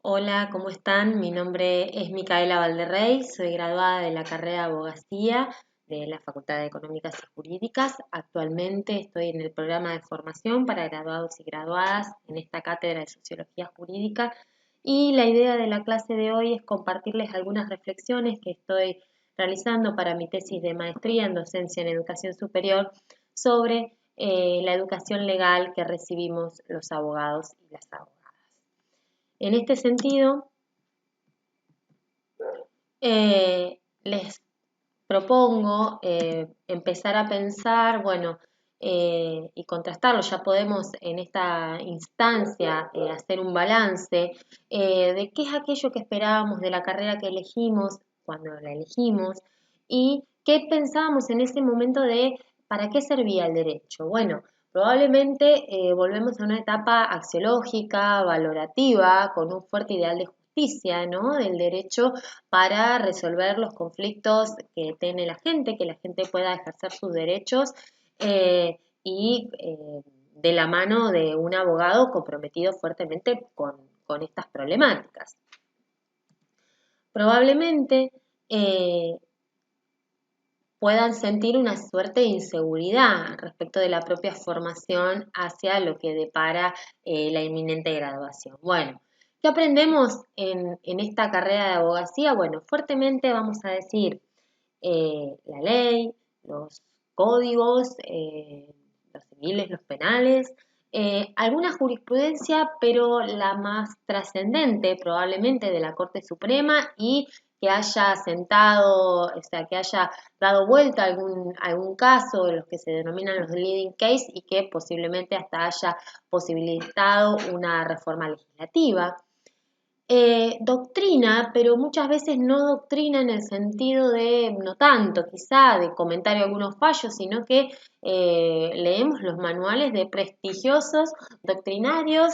Hola, ¿cómo están? Mi nombre es Micaela Valderrey, soy graduada de la carrera de Abogacía de la Facultad de Económicas y Jurídicas. Actualmente estoy en el programa de formación para graduados y graduadas en esta cátedra de Sociología Jurídica y la idea de la clase de hoy es compartirles algunas reflexiones que estoy realizando para mi tesis de maestría en docencia en educación superior sobre la educación legal que recibimos los abogados y las abogadas. En este sentido, les propongo empezar a pensar, bueno, y contrastarlo. Ya podemos en esta instancia hacer un balance de qué es aquello que esperábamos de la carrera que elegimos cuando la elegimos y qué pensábamos en ese momento de para qué servía el derecho. Bueno, probablemente volvemos a una etapa axiológica, valorativa, con un fuerte ideal de justicia, ¿no? Del derecho para resolver los conflictos que tiene la gente, que la gente pueda ejercer sus derechos y de la mano de un abogado comprometido fuertemente con estas problemáticas. Probablemente puedan sentir una suerte de inseguridad respecto de la propia formación hacia lo que depara la inminente graduación. Bueno, ¿qué aprendemos en esta carrera de abogacía? Bueno, fuertemente vamos a decir la ley, los códigos, los civiles, los penales, alguna jurisprudencia, pero la más trascendente probablemente de la Corte Suprema y que haya sentado, o sea, que haya dado vuelta a algún caso de los que se denominan los leading case y que posiblemente hasta haya posibilitado una reforma legislativa. Doctrina, pero muchas veces no doctrina en el sentido de, no tanto quizá, de comentar algunos fallos, sino que leemos los manuales de prestigiosos doctrinarios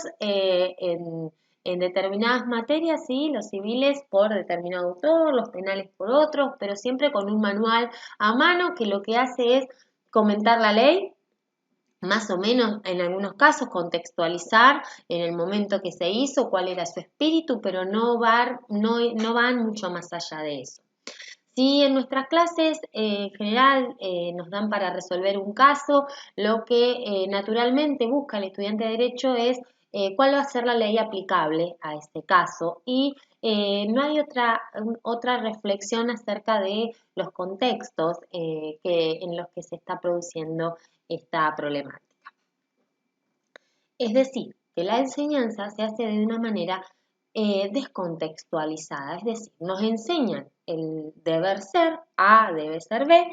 en determinadas materias, sí, los civiles por determinado autor, los penales por otros, pero siempre con un manual a mano que lo que hace es comentar la ley más o menos en algunos casos contextualizar en el momento que se hizo cuál era su espíritu, pero no van mucho más allá de eso. Sí, en nuestras clases en general nos dan para resolver un caso, lo que naturalmente busca el estudiante de Derecho es cuál va a ser la ley aplicable a este caso y no hay otra reflexión acerca de los contextos en los que se está produciendo esta problemática. Es decir, que la enseñanza se hace de una manera descontextualizada, es decir, nos enseñan el deber ser, A debe ser B,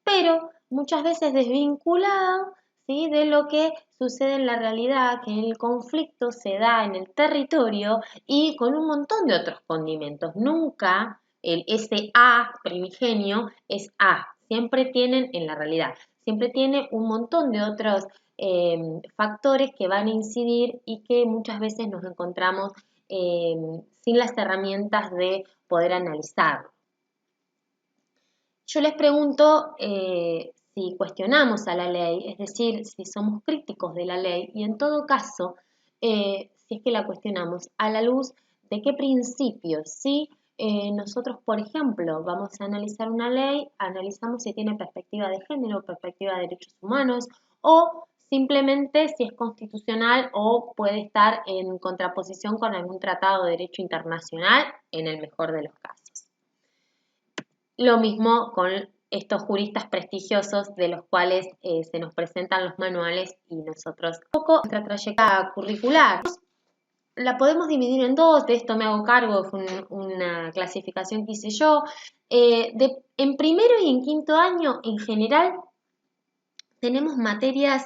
pero muchas veces desvinculado, ¿sí?, de lo que sucede en la realidad, que el conflicto se da en el territorio y con un montón de otros condimentos. Nunca ese A primigenio es A, siempre tienen en la realidad, siempre tiene un montón de otros factores que van a incidir y que muchas veces nos encontramos sin las herramientas de poder analizarlo. Yo les pregunto si cuestionamos a la ley, es decir, si somos críticos de la ley y en todo caso, si es que la cuestionamos a la luz de qué principios, si nosotros, por ejemplo, vamos a analizar una ley, analizamos si tiene perspectiva de género, perspectiva de derechos humanos o simplemente si es constitucional o puede estar en contraposición con algún tratado de derecho internacional en el mejor de los casos. Lo mismo con estos juristas prestigiosos de los cuales se nos presentan los manuales y nosotros un poco nuestra trayectoria curricular. La podemos dividir en dos, de esto me hago cargo, fue una clasificación que hice yo. En primero y en quinto año, en general, tenemos materias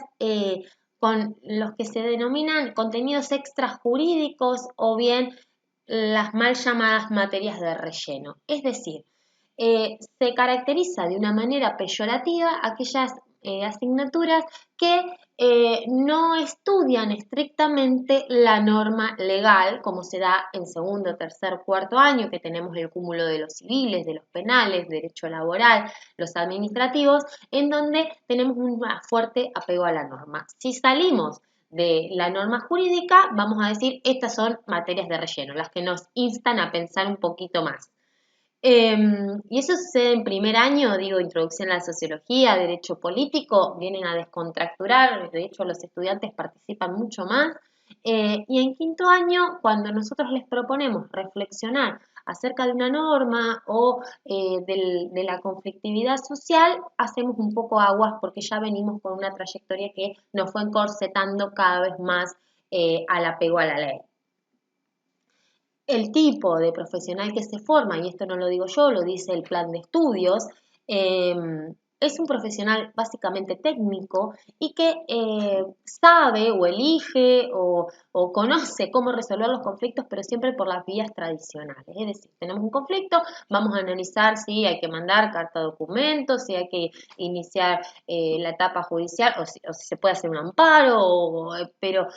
con los que se denominan contenidos extrajurídicos o bien las mal llamadas materias de relleno. Es decir, se caracteriza de una manera peyorativa aquellas asignaturas que no estudian estrictamente la norma legal, como se da en segundo, tercer, cuarto año, que tenemos el cúmulo de los civiles, de los penales, derecho laboral, los administrativos, en donde tenemos un fuerte apego a la norma. Si salimos de la norma jurídica, vamos a decir, estas son materias de relleno, las que nos instan a pensar un poquito más. Y eso sucede en primer año, digo, introducción a la sociología, derecho político, vienen a descontracturar, de hecho los estudiantes participan mucho más. Y en quinto año, cuando nosotros les proponemos reflexionar acerca de una norma o de la conflictividad social, hacemos un poco aguas porque ya venimos con una trayectoria que nos fue encorsetando cada vez más al apego a la ley. El tipo de profesional que se forma, y esto no lo digo yo, lo dice el plan de estudios, es un profesional básicamente técnico y que sabe o elige o conoce cómo resolver los conflictos, pero siempre por las vías tradicionales. Es decir, tenemos un conflicto, vamos a analizar si hay que mandar carta de documento, si hay que iniciar la etapa judicial o si se puede hacer un amparo, pero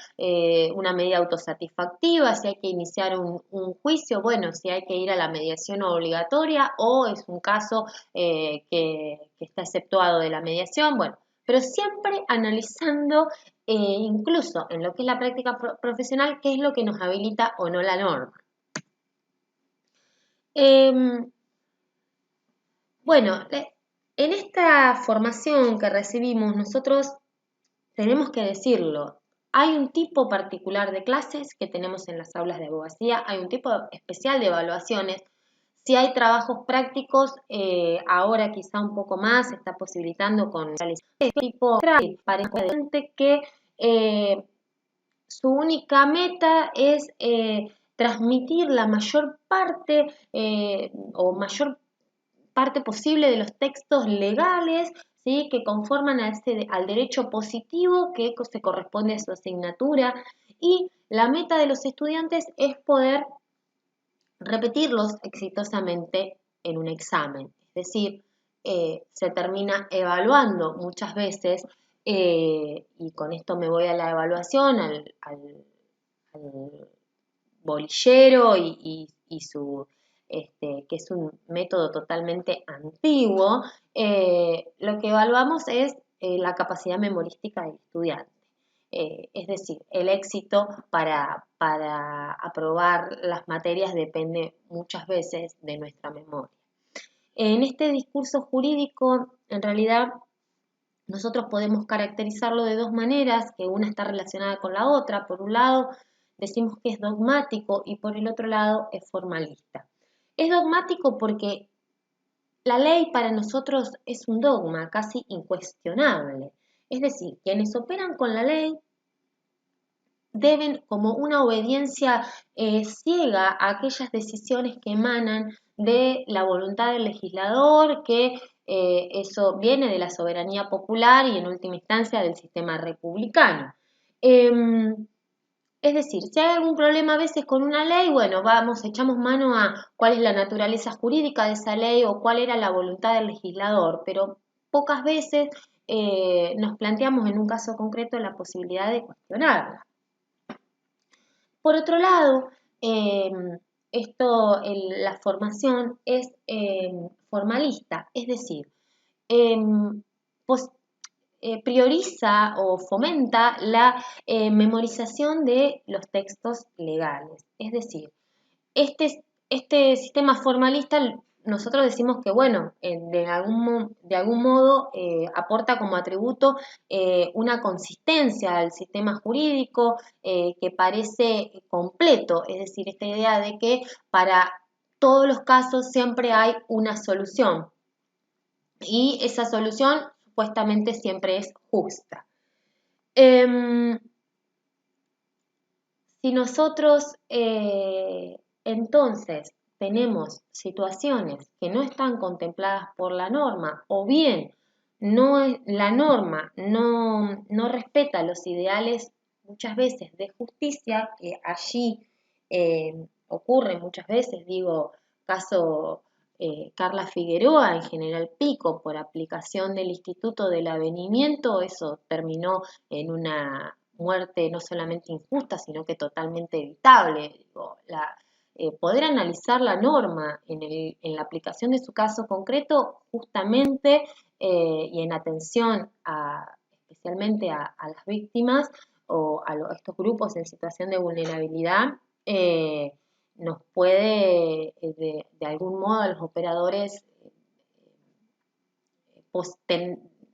una medida autosatisfactiva, si hay que iniciar un juicio, bueno, si hay que ir a la mediación obligatoria o es un caso que está exceptuado de la mediación, bueno, pero siempre analizando incluso en lo que es la práctica profesional, qué es lo que nos habilita o no la norma. Bueno, en esta formación que recibimos nosotros tenemos que decirlo, hay un tipo particular de clases que tenemos en las aulas de abogacía, hay un tipo especial de evaluaciones. Si hay trabajos prácticos, ahora quizá un poco más, se está posibilitando con este tipo para estudiantes que su única meta es transmitir la mayor parte o mayor parte posible de los textos legales, ¿sí?, que conforman al derecho positivo que se corresponde a su asignatura, y la meta de los estudiantes es poder repetirlos exitosamente en un examen. Es decir, se termina evaluando muchas veces, y con esto me voy a la evaluación, al bolillero y su que es un método totalmente antiguo, lo que evaluamos es la capacidad memorística del estudiante. Es decir, el éxito para aprobar las materias depende muchas veces de nuestra memoria. En este discurso jurídico, en realidad, nosotros podemos caracterizarlo de dos maneras, que una está relacionada con la otra. Por un lado, decimos que es dogmático y por el otro lado es formalista. Es dogmático porque la ley para nosotros es un dogma casi incuestionable. Es decir, quienes operan con la ley deben, como una obediencia ciega a aquellas decisiones que emanan de la voluntad del legislador, que eso viene de la soberanía popular y en última instancia del sistema republicano. Es decir, si hay algún problema a veces con una ley, bueno, echamos mano a cuál es la naturaleza jurídica de esa ley o cuál era la voluntad del legislador, pero pocas veces nos planteamos en un caso concreto la posibilidad de cuestionarla. Por otro lado, la formación es formalista, es decir, prioriza o fomenta la memorización de los textos legales. Es decir, este sistema formalista, nosotros decimos que, bueno, de algún modo aporta como atributo una consistencia al sistema jurídico que parece completo, es decir, esta idea de que para todos los casos siempre hay una solución y esa solución supuestamente siempre es justa. Si nosotros entonces tenemos situaciones que no están contempladas por la norma o bien la norma no respeta los ideales muchas veces de justicia, que allí ocurre muchas veces, digo, caso Carla Figueroa en General Pico, por aplicación del Instituto del Avenimiento, eso terminó en una muerte no solamente injusta, sino que totalmente evitable. Digo, poder analizar la norma en la aplicación de su caso concreto justamente y en atención especialmente a las víctimas, o a estos grupos en situación de vulnerabilidad, nos puede, de algún modo, a los operadores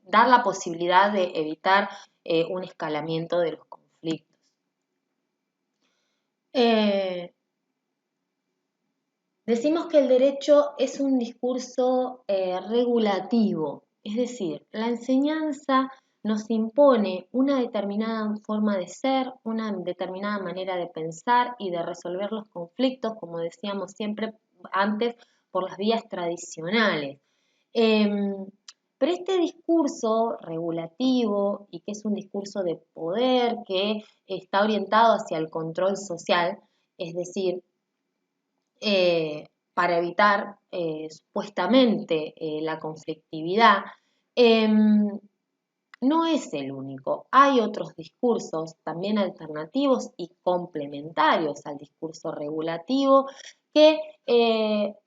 dar la posibilidad de evitar un escalamiento de los conflictos. Decimos que el derecho es un discurso regulativo, es decir, la enseñanza nos impone una determinada forma de ser, una determinada manera de pensar y de resolver los conflictos, como decíamos siempre antes, por las vías tradicionales. Pero este discurso regulativo y que es un discurso de poder que está orientado hacia el control social, es decir, para evitar supuestamente la conflictividad, no es el único. Hay otros discursos también alternativos y complementarios al discurso regulativo que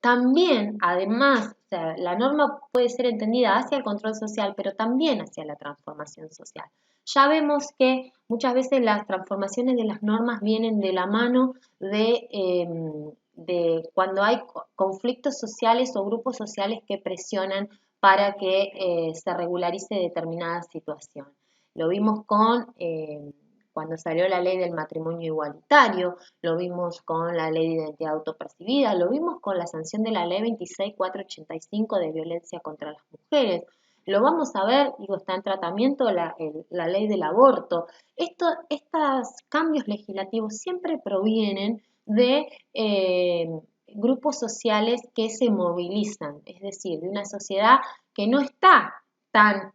también, además, o sea, la norma puede ser entendida hacia el control social, pero también hacia la transformación social. Ya vemos que muchas veces las transformaciones de las normas vienen de la mano de cuando hay conflictos sociales o grupos sociales que presionan para que se regularice determinada situación. Lo vimos cuando salió la ley del matrimonio igualitario, lo vimos con la ley de identidad autopercibida, lo vimos con la sanción de la ley 26485 de violencia contra las mujeres. Lo vamos a ver, está en tratamiento la ley del aborto. Estos cambios legislativos siempre provienen de grupos sociales que se movilizan, es decir, de una sociedad que no está tan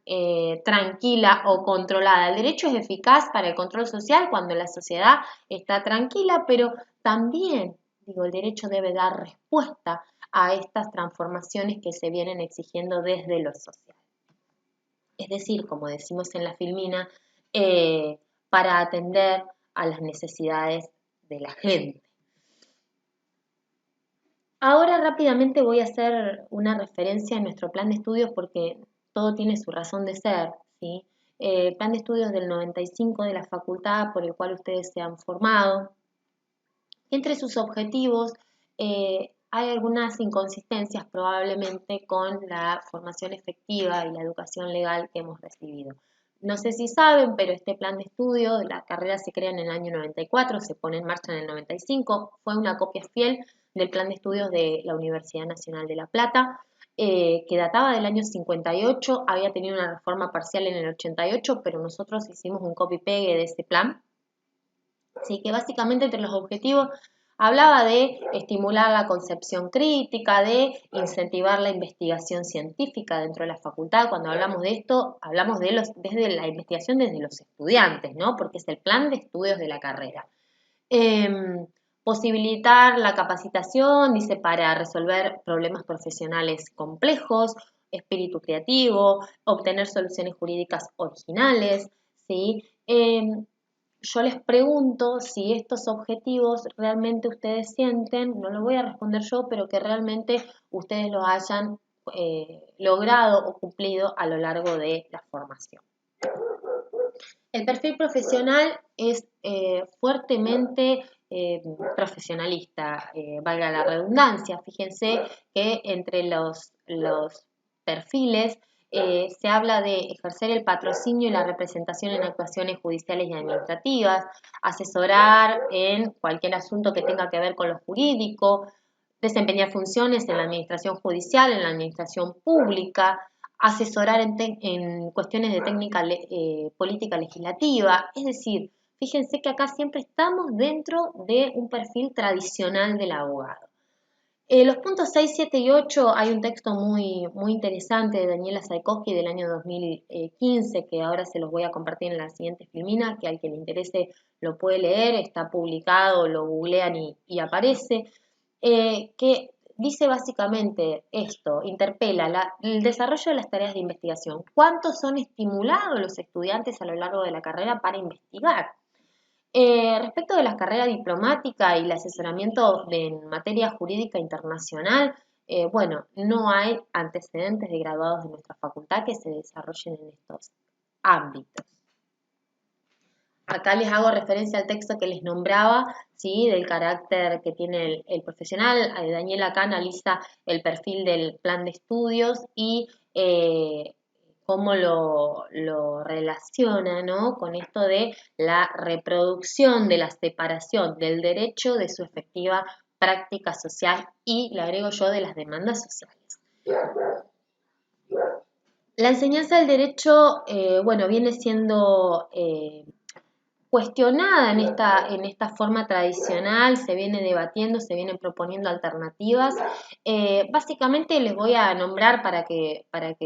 tranquila o controlada. El derecho es eficaz para el control social cuando la sociedad está tranquila, pero también, el derecho debe dar respuesta a estas transformaciones que se vienen exigiendo desde lo social. Es decir, como decimos en la Filmina, para atender a las necesidades de la gente. Ahora rápidamente voy a hacer una referencia a nuestro plan de estudios porque todo tiene su razón de ser, ¿sí? El plan de estudios del 95 de la facultad por el cual ustedes se han formado. Entre sus objetivos hay algunas inconsistencias probablemente con la formación efectiva y la educación legal que hemos recibido. No sé si saben, pero este plan de estudio, la carrera se crea en el año 94, se pone en marcha en el 95, fue una copia fiel del plan de estudios de la Universidad Nacional de La Plata, que databa del año 58, había tenido una reforma parcial en el 88, pero nosotros hicimos un copy-pegue de ese plan. Así que básicamente entre los objetivos hablaba de estimular la concepción crítica, de incentivar la investigación científica dentro de la facultad. Cuando hablamos de esto, hablamos desde la investigación desde los estudiantes, ¿no? Porque es el plan de estudios de la carrera. Posibilitar la capacitación, dice, para resolver problemas profesionales complejos, espíritu creativo, obtener soluciones jurídicas originales, ¿sí? Yo les pregunto si estos objetivos realmente ustedes sienten, no lo voy a responder yo, pero que realmente ustedes lo hayan logrado o cumplido a lo largo de la formación. El perfil profesional es fuertemente profesionalista, valga la redundancia. Fíjense que entre los perfiles se habla de ejercer el patrocinio y la representación en actuaciones judiciales y administrativas, asesorar en cualquier asunto que tenga que ver con lo jurídico, desempeñar funciones en la administración judicial, en la administración pública, asesorar en cuestiones de técnica política legislativa. Es decir, fíjense que acá siempre estamos dentro de un perfil tradicional del abogado. Los puntos 6, 7 y 8 hay un texto muy interesante de Daniela Saikowski del año 2015 que ahora se los voy a compartir en la siguiente filmina, que al que le interese lo puede leer, está publicado, lo googlean y aparece, que dice básicamente esto, interpela el desarrollo de las tareas de investigación. ¿Cuántos son estimulados los estudiantes a lo largo de la carrera para investigar? Respecto de la carrera diplomática y el asesoramiento en materia jurídica internacional, bueno, no hay antecedentes de graduados de nuestra facultad que se desarrollen en estos ámbitos. acá les hago referencia al texto que les nombraba, ¿sí? Del carácter que tiene el profesional. Daniel acá analiza el perfil del plan de estudios y cómo lo relaciona, ¿no? Con esto de la reproducción de la separación del derecho de su efectiva práctica social y, le agrego yo, de las demandas sociales. La enseñanza del derecho, bueno, viene siendo cuestionada en esta forma tradicional, se viene debatiendo, se vienen proponiendo alternativas. Básicamente les voy a nombrar para que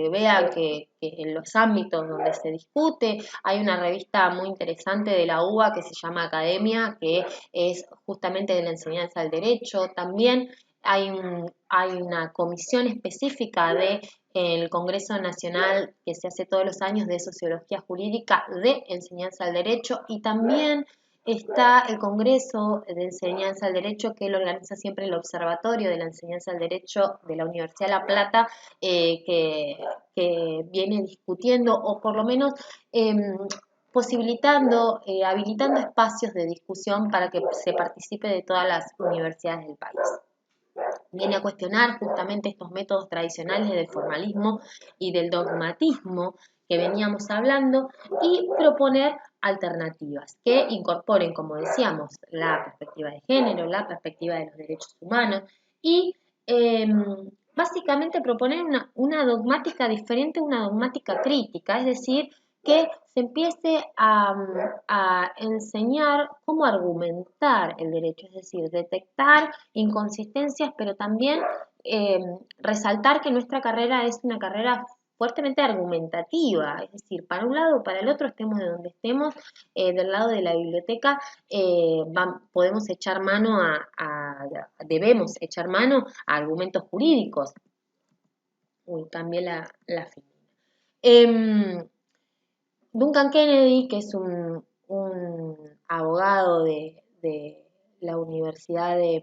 vean que en los ámbitos donde se discute, hay una revista muy interesante de la UBA que se llama Academia, que es justamente de la enseñanza del derecho. También hay una comisión específica de el Congreso Nacional que se hace todos los años de Sociología Jurídica de Enseñanza del Derecho, y también está el Congreso de Enseñanza del Derecho que lo organiza siempre el Observatorio de la Enseñanza del Derecho de la Universidad de La Plata, que viene discutiendo o por lo menos posibilitando, habilitando espacios de discusión para que se participe de todas las universidades del país. Viene a cuestionar justamente estos métodos tradicionales del formalismo y del dogmatismo que veníamos hablando y proponer alternativas que incorporen, como decíamos, la perspectiva de género, la perspectiva de los derechos humanos y básicamente proponer una dogmática diferente, una dogmática crítica, es decir, que se empiece a enseñar cómo argumentar el derecho, es decir, detectar inconsistencias, pero también resaltar que nuestra carrera es una carrera fuertemente argumentativa, es decir, para un lado o para el otro, estemos de donde estemos, del lado de la biblioteca, podemos echar mano debemos echar mano a argumentos jurídicos. Uy, cambié la figura. Duncan Kennedy, que es un abogado de la Universidad es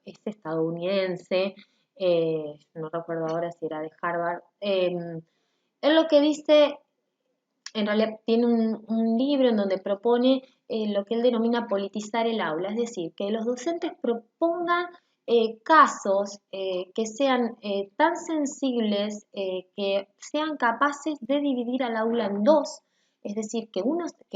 estadounidense, no recuerdo ahora si era de Harvard, él lo que dice, en realidad tiene un libro en donde propone lo que él denomina politizar el aula, es decir, que los docentes propongan casos que sean tan sensibles, que sean capaces de dividir al aula en dos, es decir, que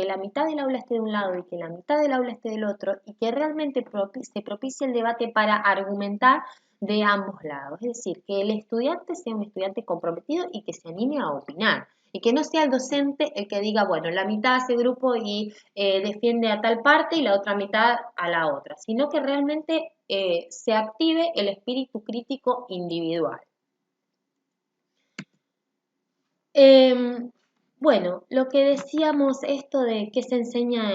la mitad del aula esté de un lado y que la mitad del aula esté del otro, y que realmente se propicie el debate para argumentar de ambos lados, es decir, que el estudiante sea un estudiante comprometido y que se anime a opinar. Y que no sea el docente el que diga, bueno, la mitad hace grupo y defiende a tal parte y la otra mitad a la otra, sino que realmente se active el espíritu crítico individual. Bueno, lo que decíamos, esto de qué se enseña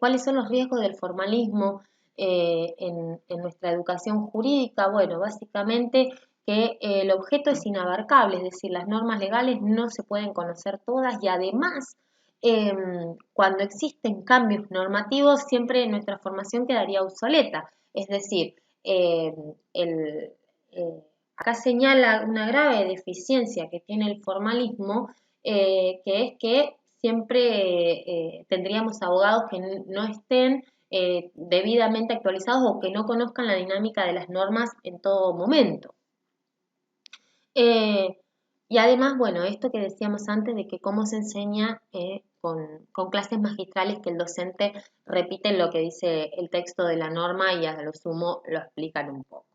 cuáles son los riesgos del formalismo en nuestra educación jurídica, bueno, básicamente que el objeto es inabarcable, es decir, las normas legales no se pueden conocer todas y además cuando existen cambios normativos siempre nuestra formación quedaría obsoleta, es decir, el acá señala una grave deficiencia que tiene el formalismo, que es que siempre tendríamos abogados que no estén debidamente actualizados o que no conozcan la dinámica de las normas en todo momento. Y además, bueno, esto que decíamos antes de que cómo se enseña con clases magistrales que el docente repite lo que dice el texto de la norma y a lo sumo lo explican un poco.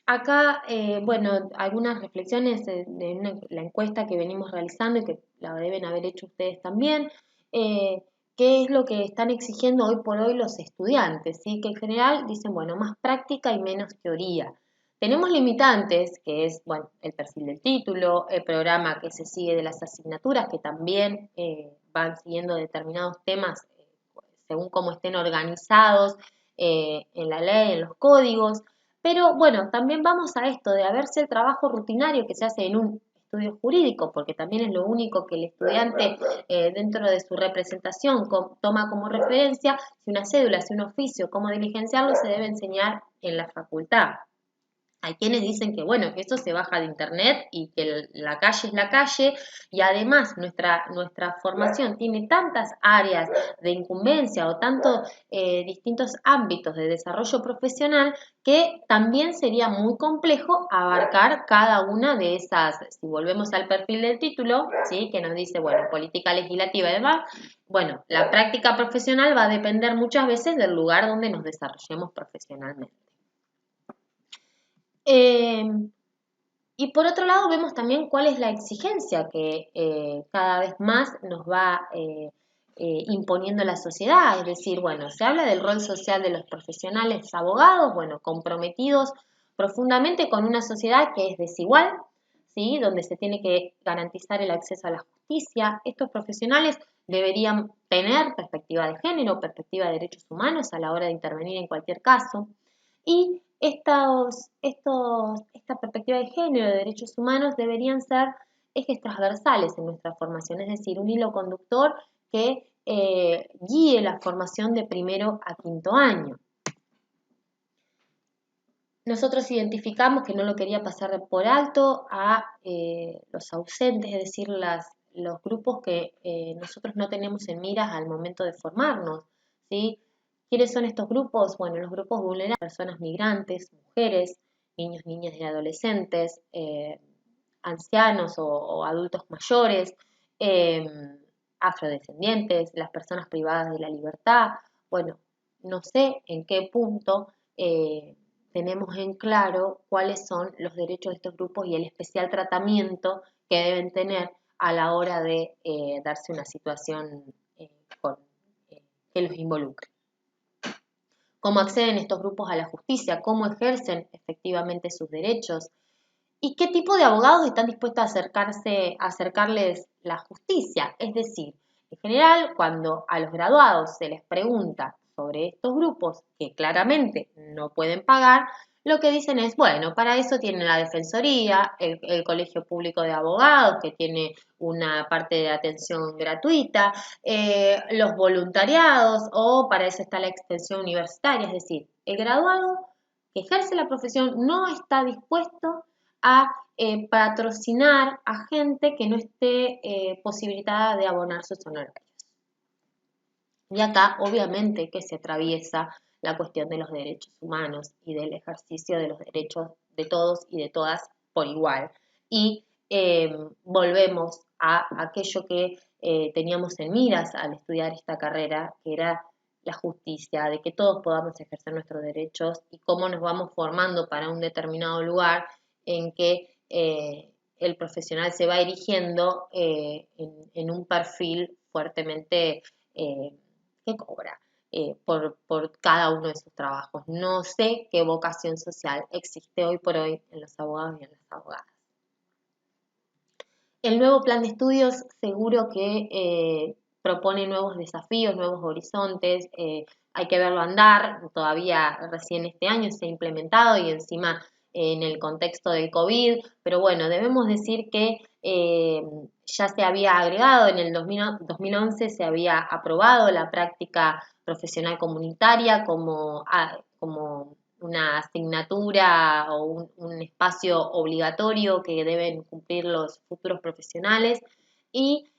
Acá, bueno, algunas reflexiones de la encuesta que venimos realizando y que la deben haber hecho ustedes también. ¿Qué es lo que están exigiendo hoy por hoy los estudiantes? ¿Sí? Que en general dicen, bueno, más práctica y menos teoría. Tenemos limitantes, que es, bueno, el perfil del título, el programa que se sigue de las asignaturas, que también van siguiendo determinados temas según cómo estén organizados en la ley, en los códigos. Pero bueno, también vamos a esto de verse el trabajo rutinario que se hace en un estudio jurídico, porque también es lo único que el estudiante dentro de su representación toma como referencia. Si una cédula, si un oficio, cómo diligenciarlo, se debe enseñar en la facultad. Hay quienes dicen que, bueno, que eso se baja de internet y que la calle es la calle y además nuestra formación tiene tantas áreas de incumbencia o tantos distintos ámbitos de desarrollo profesional que también sería muy complejo abarcar cada una de esas, si volvemos al perfil del título, ¿sí? Que nos dice, bueno, política legislativa y demás, bueno, la práctica profesional va a depender muchas veces del lugar donde nos desarrollemos profesionalmente. Y por otro lado vemos también cuál es la exigencia que cada vez más nos va imponiendo la sociedad, es decir, bueno, se habla del rol social de los profesionales abogados, bueno, comprometidos profundamente con una sociedad que es desigual, ¿sí? Donde se tiene que garantizar el acceso a la justicia. Estos profesionales deberían tener perspectiva de género, perspectiva de derechos humanos a la hora de intervenir en cualquier caso. Y esta perspectiva de género, de derechos humanos, deberían ser ejes transversales en nuestra formación, es decir, un hilo conductor que guíe la formación de primero a quinto año. Nosotros identificamos, que no lo quería pasar por alto, a los ausentes, es decir, los grupos que nosotros no tenemos en miras al momento de formarnos, ¿sí? ¿Quiénes son estos grupos? Bueno, los grupos vulnerables, personas migrantes, mujeres, niños, niñas y adolescentes, ancianos o adultos mayores, eh, afrodescendientes, las personas privadas de la libertad. Bueno, no sé en qué punto tenemos en claro cuáles son los derechos de estos grupos y el especial tratamiento que deben tener a la hora de darse una situación con, que los involucre. ¿Cómo acceden estos grupos a la justicia? ¿Cómo ejercen efectivamente sus derechos? ¿Y qué tipo de abogados están dispuestos a acercarles la justicia? Es decir, en general, cuando a los graduados se les pregunta sobre estos grupos que claramente no pueden pagar, lo que dicen es, bueno, para eso tienen la Defensoría, el Colegio Público de Abogados, que tiene una parte de atención gratuita, los voluntariados, o para eso está la extensión universitaria. Es decir, el graduado que ejerce la profesión no está dispuesto a patrocinar a gente que no esté posibilitada de abonar sus honorarios. Y acá, obviamente, que se atraviesa la cuestión de los derechos humanos y del ejercicio de los derechos de todos y de todas por igual. Y volvemos a aquello que teníamos en miras al estudiar esta carrera, que era la justicia, de que todos podamos ejercer nuestros derechos y cómo nos vamos formando para un determinado lugar en que el profesional se va erigiendo en un perfil fuertemente que cobra por cada uno de sus trabajos. No sé qué vocación social existe hoy por hoy en los abogados y en las abogadas. El nuevo plan de estudios seguro que propone nuevos desafíos, nuevos horizontes, hay que verlo andar, todavía recién este año se ha implementado y encima en el contexto del COVID, pero bueno, debemos decir que ya se había agregado, en el 2011 se había aprobado la práctica profesional comunitaria como una asignatura o un espacio obligatorio que deben cumplir los futuros profesionales. Y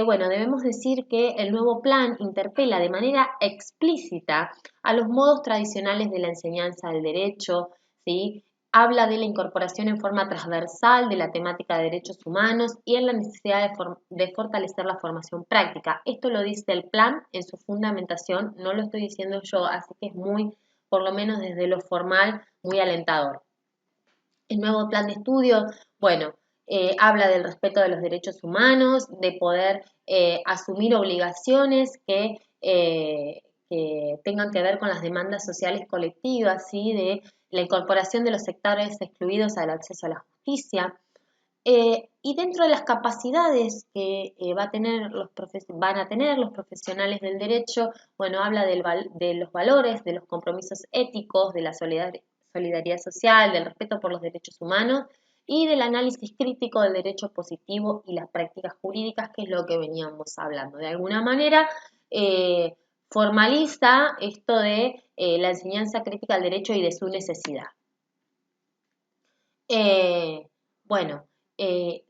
bueno, debemos decir que el nuevo plan interpela de manera explícita a los modos tradicionales de la enseñanza del derecho, ¿sí? Habla de la incorporación en forma transversal de la temática de derechos humanos y en la necesidad de fortalecer la formación práctica. Esto lo dice el plan en su fundamentación, no lo estoy diciendo yo, así que es muy, por lo menos desde lo formal, muy alentador. El nuevo plan de estudio, bueno, habla del respeto de los derechos humanos, de poder asumir obligaciones que tengan que ver con las demandas sociales colectivas, ¿sí? De la incorporación de los sectores excluidos al acceso a la justicia. Y dentro de las capacidades que van a tener los profesionales del derecho, bueno, habla de los valores, de los compromisos éticos, de la solidaridad social, del respeto por los derechos humanos y del análisis crítico del derecho positivo y las prácticas jurídicas, que es lo que veníamos hablando. De alguna manera, formaliza esto de la enseñanza crítica del derecho y de su necesidad. Bueno,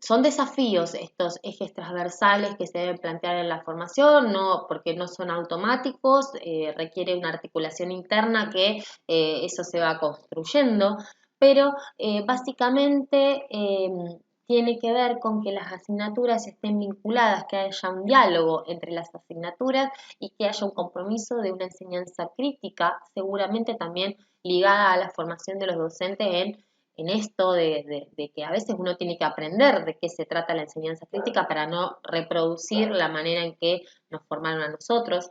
son desafíos estos ejes transversales que se deben plantear en la formación, no, porque no son automáticos, requiere una articulación interna que eso se va construyendo, pero básicamente tiene que ver con que las asignaturas estén vinculadas, que haya un diálogo entre las asignaturas y que haya un compromiso de una enseñanza crítica, seguramente también ligada a la formación de los docentes en esto de que a veces uno tiene que aprender de qué se trata la enseñanza crítica para no reproducir la manera en que nos formaron a nosotros,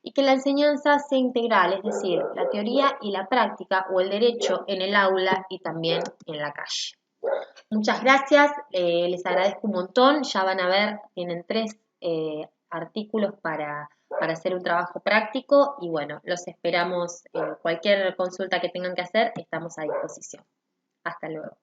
y que la enseñanza sea integral, es decir, la teoría y la práctica o el derecho en el aula y también en la calle. Muchas gracias, les agradezco un montón, ya van a ver, tienen 3 artículos para hacer un trabajo práctico y bueno, los esperamos, cualquier consulta que tengan que hacer, estamos a disposición. Hasta luego.